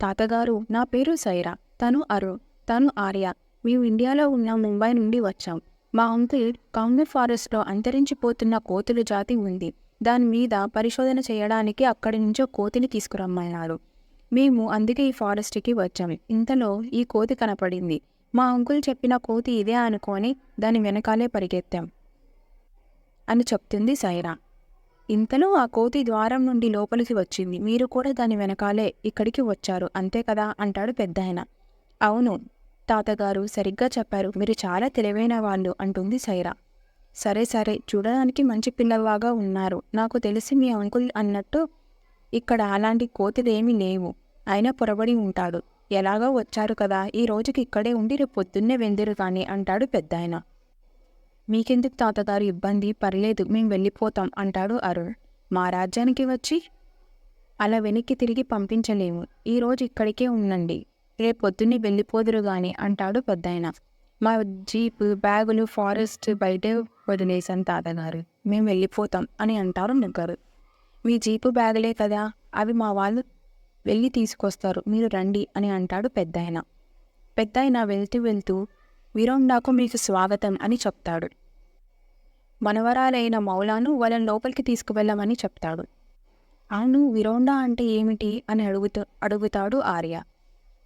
తాతగారు, నా పేరు సైరా, తను అరుణ్, తను ఆర్య. మేము ఇండియాలో ఉన్న ముంబై నుండి వచ్చాం. మా అంకుల్ కాంగర్ ఫారెస్ట్లో అంతరించిపోతున్న కోతుల జాతి ఉంది. దాని మీద పరిశోధన చేయడానికి అక్కడి నుంచో కోతిని తీసుకురమ్మన్నారు. మేము అందుకే ఈ ఫారెస్ట్కి వచ్చాం. ఇంతలో ఈ కోతి కనపడింది. మా అంకుల్ చెప్పిన కోతి ఇదే అనుకొని దాని వెనకాలే పరిగెత్తాం అని చెప్తుంది సైరా. ఇంతలో ఆ కోతి ద్వారం నుండి లోపలికి వచ్చింది. మీరు కూడా దాని వెనకాలే ఇక్కడికి వచ్చారు అంతే కదా అంటాడు పెద్దాయన. అవును తాతగారు, సరిగ్గా చెప్పారు. మీరు చాలా తెలివైన వాళ్ళు అంటుంది సైరా. సరే సరే, చూడడానికి మంచి పిల్లలాగా ఉన్నారు. నాకు తెలిసి మీ అంకుల్ అన్నట్టు ఇక్కడ అలాంటి కోతులేమీ లేవు. అయినా పొరబడి ఉంటాడు. ఎలాగో వచ్చారు కదా, ఈ రోజుకి ఇక్కడే ఉండి రేపు పొద్దున్నే వెందిరు కానీ అంటాడు పెద్దాయన. మీకెందుకు తాతగారు ఇబ్బంది, పర్లేదు మేము వెళ్ళిపోతాం అంటాడు అరుణ్. మా రాజ్యానికి వచ్చి అలా వెనక్కి తిరిగి పంపించలేము. ఈరోజు ఇక్కడికే ఉండండి, రేపు పొద్దున్నే వెళ్ళిపోదురు గాని అంటాడు పెద్దాయన. మా జీపు బ్యాగులు ఫారెస్ట్ బయటే వదిలేశాను తాతగారు, మేము వెళ్ళిపోతాం అని అంటారు ముగ్గురు. మీ జీపు బ్యాగులే కదా, అవి మా వాళ్ళు వెళ్ళి తీసుకొస్తారు, మీరు రండి అని అంటాడు పెద్దాయన. పెద్దాయన వెళ్తూ వెళ్తూ విరోండాకు మీకు స్వాగతం అని చెప్తాడు. మనవరాలైన మౌలాను వాళ్ళని లోపలికి తీసుకువెళ్ళమని చెప్తాడు. అవును, విరోండా అంటే ఏమిటి అని అడుగుతాడు ఆర్య.